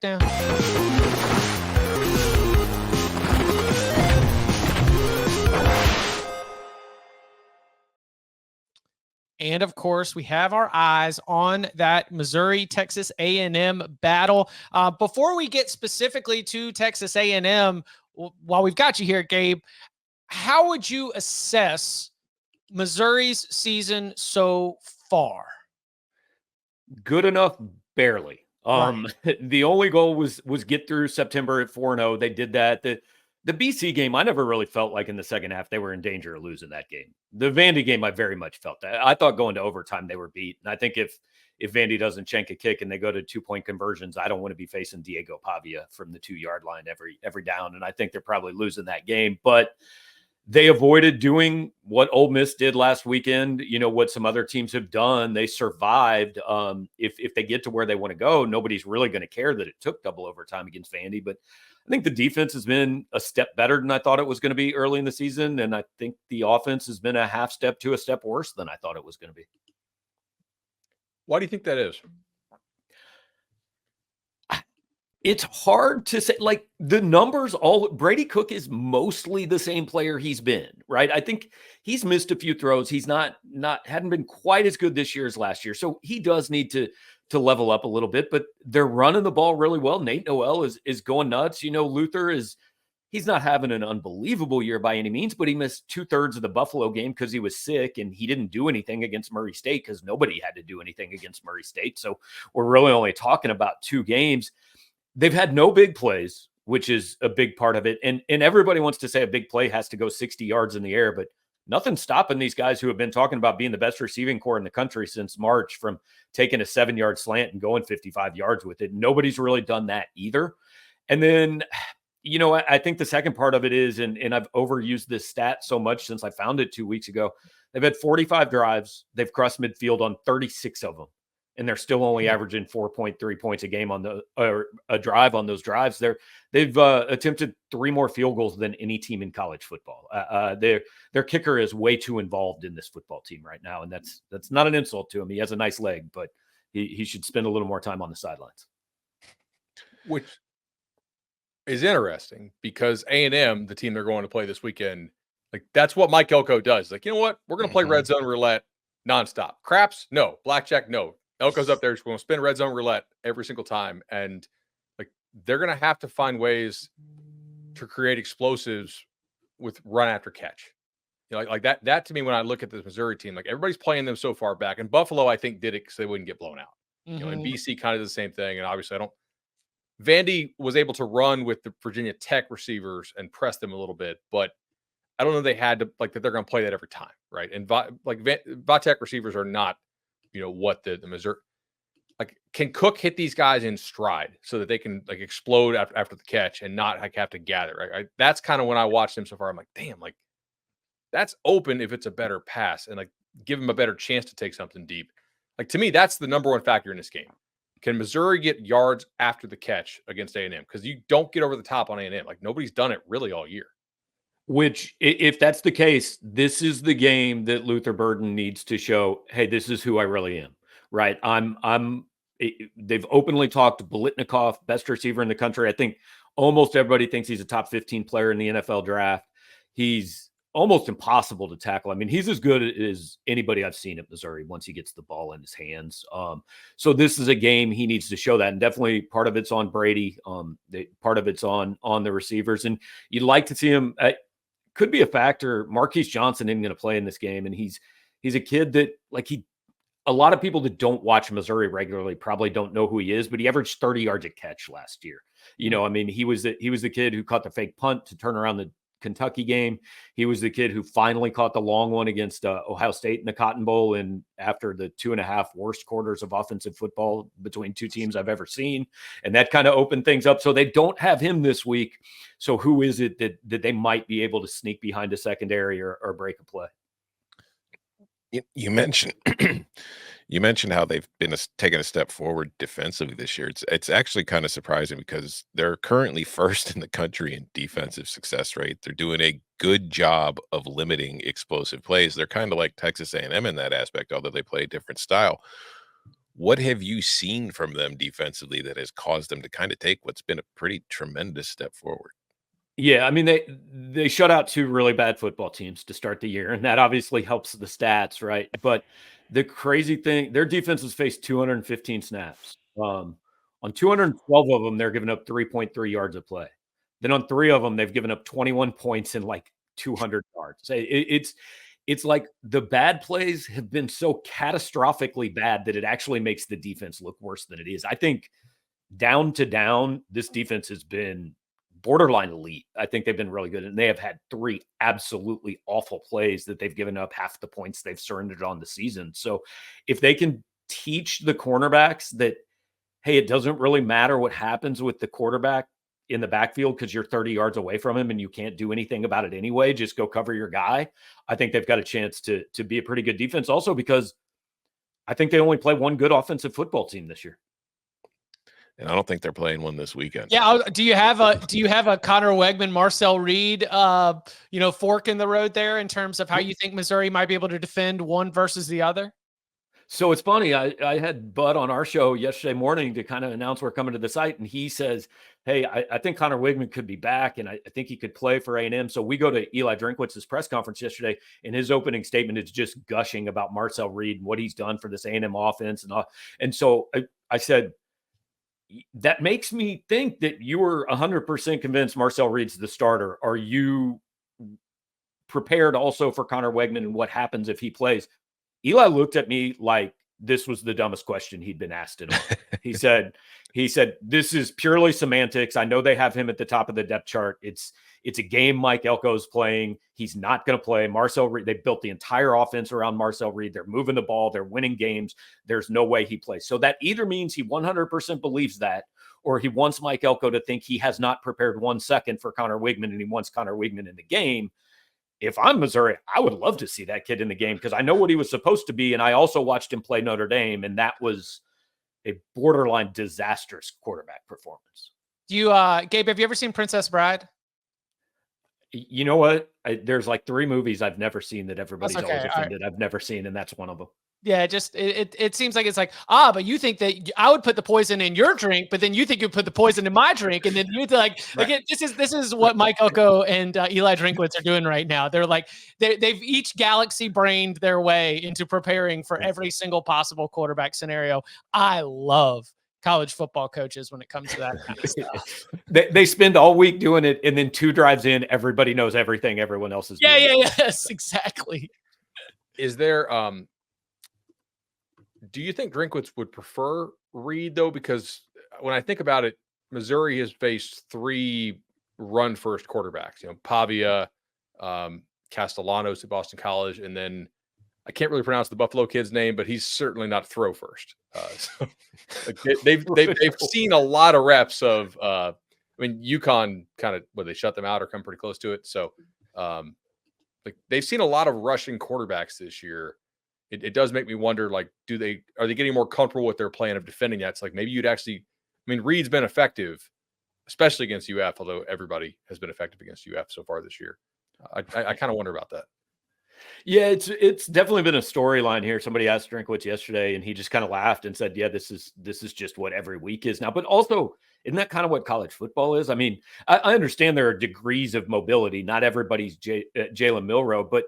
Down. And of course, we have our eyes on that Missouri Texas A&M battle. Before we get specifically to Texas A&M, while we've got you here, Gabe, how would you assess Missouri's season so far? Good enough, barely. Right. The only goal was get through September at 4-0. They did that. The BC game, I never really felt like in the second half they were in danger of losing that game. The Vandy game, I very much felt that. I thought going to overtime they were beat. And I think if Vandy doesn't shank a kick and they go to 2-point conversions, I don't want to be facing Diego Pavia from the 2-yard line every down. And I think they're probably losing that game. But they avoided doing what Ole Miss did last weekend, what some other teams have done. They survived. If they get to where they want to go, nobody's really going to care that it took double overtime against Vandy. But I think the defense has been a step better than I thought it was going to be early in the season. And I think the offense has been a half step to a step worse than I thought it was going to be. Why do you think that is? It's hard to say. Like, the numbers, Brady Cook is mostly the same player he's been, right? I think he's missed a few throws. He's hadn't been quite as good this year as last year. So he does need to level up a little bit, but they're running the ball really well. Nate Noel is going nuts. Luther he's not having an unbelievable year by any means, but he missed 2/3 of the Buffalo game because he was sick, and he didn't do anything against Murray State because nobody had to do anything against Murray State. So we're really only talking about 2 games. They've had no big plays, which is a big part of it. And everybody wants to say a big play has to go 60 yards in the air, but nothing's stopping these guys who have been talking about being the best receiving core in the country since March from taking a 7-yard slant and going 55 yards with it. Nobody's really done that either. And then, I think the second part of it is, and I've overused this stat so much since I found it 2 weeks ago, they've had 45 drives. They've crossed midfield on 36 of them. And they're still only averaging 4.3 points a game on a drive on those drives. They've attempted 3 more field goals than any team in college football. Their kicker is way too involved in this football team right now, and that's not an insult to him. He has a nice leg, but he should spend a little more time on the sidelines. Which is interesting because A&M, the team they're going to play this weekend, like that's what Mike Elko does. Like, you know what? We're going to play red zone roulette nonstop. Craps, no. Blackjack, no. Elko's up there. He's going to spin red zone roulette every single time. And like, they're going to have to find ways to create explosives with run after catch. Like that to me, when I look at this Missouri team, like everybody's playing them so far back, and Buffalo, I think, did it because they wouldn't get blown out. And BC kind of did the same thing. And obviously Vandy was able to run with the Virginia Tech receivers and press them a little bit, but I don't know they had to, like, that they're going to play that every time. Right. And Vatech receivers are not, what the Missouri, like, can Cook hit these guys in stride so that they can like explode after the catch and not like have to gather? Right. That's kind of when I watched them so far. I'm like, damn, like that's open if it's a better pass and like give them a better chance to take something deep. Like, to me, that's the number one factor in this game. Can Missouri get yards after the catch against A&M? Because you don't get over the top on A&M. Like, nobody's done it really all year. Which, if that's the case, this is the game that Luther Burden needs to show, hey, this is who I really am, right? They've openly talked Biletnikoff, best receiver in the country. I think almost everybody thinks he's a top 15 player in the NFL draft. He's almost impossible to tackle. I mean, he's as good as anybody I've seen at Missouri once he gets the ball in his hands. So this is a game he needs to show that. And definitely part of it's on Brady. Part of it's on the receivers. And you'd like to see him could be a factor. Marquise Johnson isn't going to play in this game. And he's a kid that, like, a lot of people that don't watch Missouri regularly probably don't know who he is, but he averaged 30 yards a catch last year. I mean, he was the kid who caught the fake punt to turn around the Kentucky game. He was the kid who finally caught the long one against Ohio State in the Cotton Bowl, and after the 2.5 worst quarters of offensive football between two teams I've ever seen, and that kind of opened things up. So they don't have him this week. So who is it that they might be able to sneak behind a secondary or break a play? You mentioned you mentioned how they've been taking a step forward defensively this year. It's actually kind of surprising because they're currently first in the country in defensive success rate. They're doing a good job of limiting explosive plays. They're kind of like Texas A&M in that aspect, although they play a different style. What have you seen from them defensively that has caused them to kind of take what's been a pretty tremendous step forward? Yeah, I mean they shut out two really bad football teams to start the year, and that obviously helps the stats, right? But the crazy thing, their defense has faced 215 snaps. On 212 of them, they're giving up 3.3 yards of play. Then on 3 of them, they've given up 21 points in like 200 yards. It's like the bad plays have been so catastrophically bad that it actually makes the defense look worse than it is. I think down to down, this defense has been borderline elite. I think they've been really good, and they have had 3 absolutely awful plays that they've given up half the points they've surrendered on the season. So if they can teach the cornerbacks that, hey, it doesn't really matter what happens with the quarterback in the backfield because you're 30 yards away from him and you can't do anything about it anyway, just go cover your guy. I think they've got a chance to be a pretty good defense also because I think they only play one good offensive football team this year. And I don't think they're playing one this weekend. Yeah. Do you have a Connor Wegman, Marcel Reed, fork in the road there in terms of how you think Missouri might be able to defend one versus the other? So it's funny. I had Bud on our show yesterday morning to kind of announce we're coming to the site, and he says, "Hey, I think Connor Wigman could be back, and I think he could play for A&M." So we go to Eli Drinkwitz's press conference yesterday, and his opening statement is just gushing about Marcel Reed and what he's done for this A&M offense, and all. And so I said, that makes me think that you were 100% convinced Marcel Reed's the starter. Are you prepared also for Connor Wegman and what happens if he plays? Eli looked at me like this was the dumbest question he'd been asked at all. He said, this is purely semantics. I know they have him at the top of the depth chart. It's a game Mike Elko's playing. He's not going to play. Marcel Reed, they built the entire offense around Marcel Reed. They're moving the ball. They're winning games. There's no way he plays. So that either means he 100% believes that, or he wants Mike Elko to think he has not prepared 1 second for Connor Wigman and he wants Connor Wigman in the game. If I'm Missouri, I would love to see that kid in the game because I know what he was supposed to be. And I also watched him play Notre Dame, and that was a borderline disastrous quarterback performance. Gabe, have you ever seen Princess Bride? You know what? There's like 3 movies I've never seen that everybody's okay. always offended. I've never seen, and that's one of them. Yeah, it seems like it's like, but you think that I would put the poison in your drink, but then you think you put the poison in my drink, and then you like, right. Again, this is what Mike Elko and Eli Drinkwitz are doing right now. They're like they've each galaxy brained their way into preparing for every single possible quarterback scenario. I love college football coaches when it comes to that kind of stuff. They spend all week doing it, and then 2 drives in, everybody knows everything everyone else is doing. Yes, exactly. Is there do you think Drinkwitz would prefer Reed though? Because when I think about it, Missouri has faced 3 run-first quarterbacks. Pavia, Castellanos at Boston College, and then I can't really pronounce the Buffalo kid's name, but he's certainly not throw first. So, they've seen a lot of reps of. UConn kind of they shut them out or come pretty close to it. So, they've seen a lot of rushing quarterbacks this year. It does make me wonder, are they getting more comfortable with their plan of defending that? It's like maybe you'd actually, Reed's been effective, especially against UF, although everybody has been effective against UF so far this year. I kind of wonder about that. Yeah, it's definitely been a storyline here. Somebody asked Drinkwitz yesterday, and he just kind of laughed and said, "Yeah, this is just what every week is now." But also, isn't that kind of what college football is? I understand there are degrees of mobility. Not everybody's Jalen Milroe, but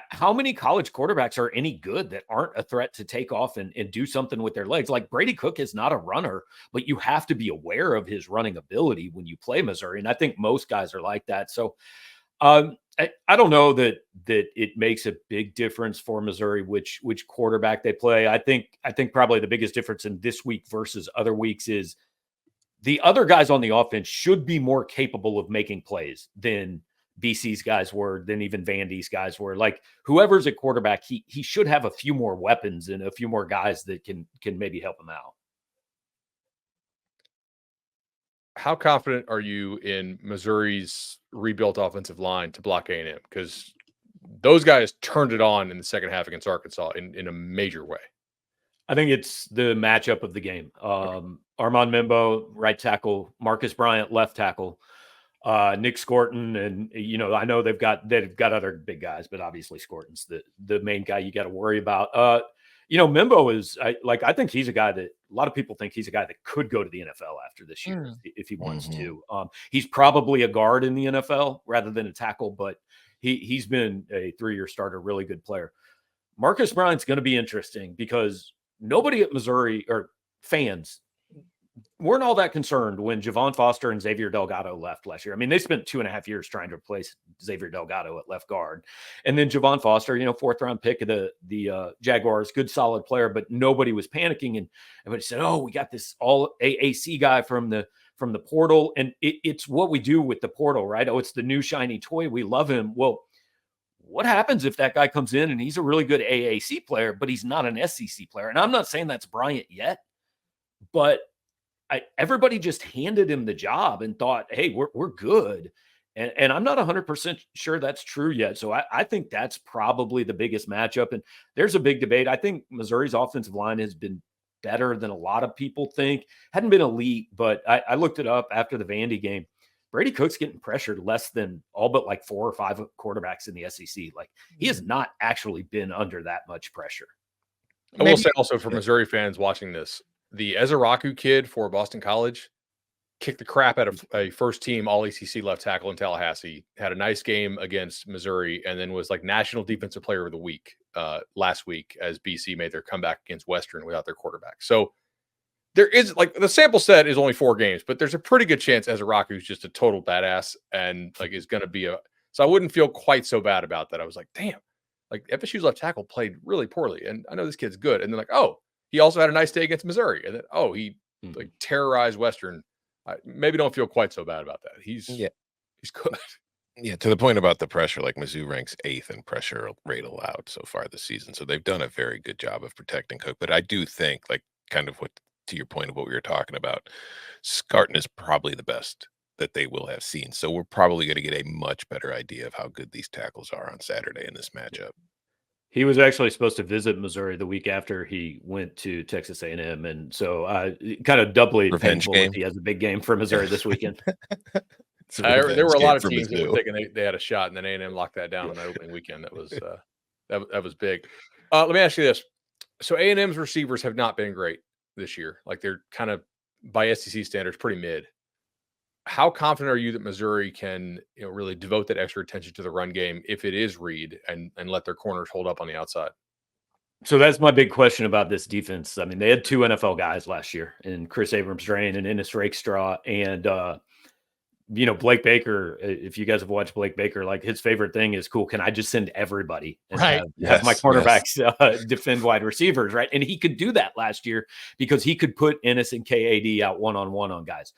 how many college quarterbacks are any good that aren't a threat to take off and do something with their legs? Like Brady Cook is not a runner, but you have to be aware of his running ability when you play Missouri. And I think most guys are like that. So I don't know that it makes a big difference for Missouri which quarterback they play. I think probably the biggest difference in this week versus other weeks is the other guys on the offense should be more capable of making plays than BC's guys were, than even Vandy's guys were. Like whoever's at quarterback, he should have a few more weapons and a few more guys that can maybe help him out. How confident are you in Missouri's rebuilt offensive line to block A&M? Because those guys turned it on in the second half against Arkansas in a major way. I think it's the matchup of the game. Armand Membo, right tackle, Marcus Bryant, left tackle, Nick Scorton, and I know they've got other big guys, but obviously Scorton's the main guy you got to worry about. Mimbo is I think he's a guy that a lot of people think he's a guy that could go to the NFL after this year if he wants to. He's probably a guard in the NFL rather than a tackle, but he's been a 3-year starter, really good player. Marcus Bryant's going to be interesting because nobody at Missouri or fans weren't all that concerned when Javon Foster and Xavier Delgado left last year. I mean, they spent 2.5 years trying to replace Xavier Delgado at left guard. And then Javon Foster, 4th round pick of the Jaguars, good, solid player, but nobody was panicking. And everybody said, oh, we got this all AAC guy from the portal. And it's what we do with the portal, right? Oh, it's the new shiny toy. We love him. Well, what happens if that guy comes in and he's a really good AAC player, but he's not an SEC player? And I'm not saying that's Bryant yet, but everybody just handed him the job and thought, hey, we're good. And I'm not 100% sure that's true yet. So I think that's probably the biggest matchup. And there's a big debate. I think Missouri's offensive line has been better than a lot of people think. Hadn't been elite, but I looked it up after the Vandy game. Brady Cook's getting pressured less than all but like 4 or 5 quarterbacks in the SEC. Like, he has not actually been under that much pressure. I will say also for Missouri fans watching this, the Ezeraku kid for Boston College kicked the crap out of a first-team All-ACC left tackle in Tallahassee, had a nice game against Missouri, and then was like National Defensive Player of the Week last week as BC made their comeback against Western without their quarterback. So there is, like, the sample set is only 4 games, but there's a pretty good chance Ezeraku is just a total badass and like is going to be so I wouldn't feel quite so bad about that. I was like, damn, like FSU's left tackle played really poorly, and I know this kid's good. And then like, oh, he also had a nice day against Missouri. And then, oh, he like terrorized Western. I maybe don't feel quite so bad about that. He's good. Yeah, to the point about the pressure, like Mizzou ranks 8th in pressure rate allowed so far this season. So they've done a very good job of protecting Cook. But I do think, like, kind of what to your point of what we were talking about, Scarton is probably the best that they will have seen. So we're probably going to get a much better idea of how good these tackles are on Saturday in this matchup. He was actually supposed to visit Missouri the week after he went to Texas A&M, and so kind of doubly painful if he has a big game for Missouri this weekend. There were a lot of teams that were thinking they had a shot, and then A&M locked that down on that opening weekend. That was that was big. Let me ask you this: so A&M's receivers have not been great this year. Like, they're kind of, by SEC standards, pretty mid. How confident are you that Missouri can, really devote that extra attention to the run game if it is Reed and let their corners hold up on the outside? So that's my big question about this defense. I mean, they had 2 NFL guys last year, in Chris Abrams-Drain and Ennis Rakestraw, and Blake Baker. If you guys have watched Blake Baker, like, his favorite thing is, cool, can I just send everybody and have my cornerbacks defend wide receivers, right? And he could do that last year because he could put Ennis and KAD out one-on-one on guys.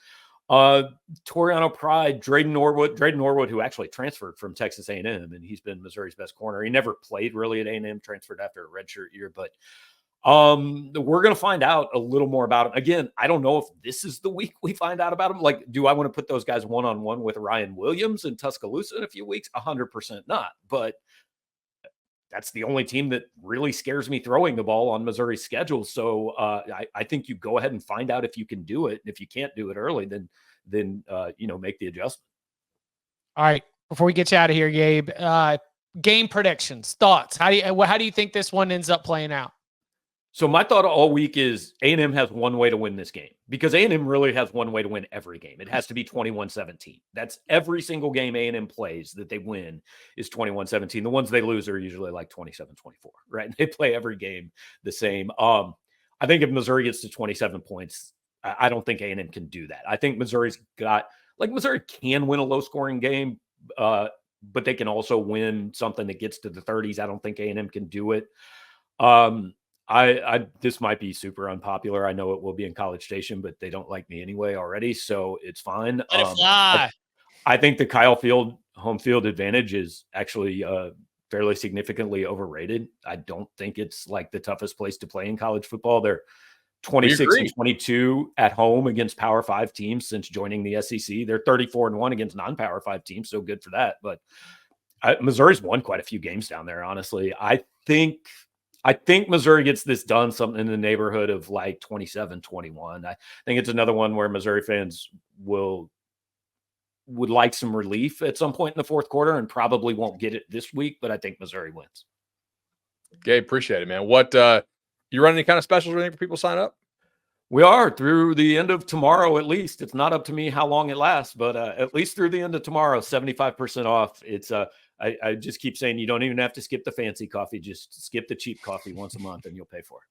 Toriano Pride, Drayden Norwood, who actually transferred from Texas A&M, and he's been Missouri's best corner. He never played really at A&M, transferred after a redshirt year, but we're going to find out a little more about him. Again, I don't know if this is the week we find out about him. Like, do I want to put those guys one-on-one with Ryan Williams in Tuscaloosa in a few weeks? 100% not, but that's the only team that really scares me throwing the ball on Missouri's schedule. So I think you go ahead and find out if you can do it. And if you can't do it early, then make the adjustment. All right. Before we get you out of here, Gabe, game predictions, thoughts. How do you think this one ends up playing out? So my thought all week is A&M has one way to win this game, because A&M really has one way to win every game. It has to be 21-17. That's every single game A&M plays that they win is 21-17. The ones they lose are usually like 27-24, right? They play every game the same. I think if Missouri gets to 27 points, I don't think A&M can do that. I think Missouri can win a low scoring game, but they can also win something that gets to the 30s. I don't think A&M can do it. This might be super unpopular. I know it will be in College Station, but they don't like me anyway already, so it's fine. I think the Kyle Field home field advantage is actually fairly significantly overrated. I don't think it's like the toughest place to play in college football. They're 26-22 at home against Power 5 teams since joining the SEC. They're 34-1 against non-Power 5 teams, so good for that. But Missouri's won quite a few games down there, honestly. I think Missouri gets this done, something in the neighborhood of like 27-21. I think it's another one where Missouri fans would like some relief at some point in the fourth quarter, and probably won't get it this week, but I think Missouri wins. Gabe, appreciate it, man. What You run any kind of specials or anything for people to sign up? We are through the end of tomorrow, at least. It's not up to me how long it lasts, but at least through the end of tomorrow, 75% off. It's I just keep saying you don't even have to skip the fancy coffee. Just skip the cheap coffee once a month and you'll pay for it.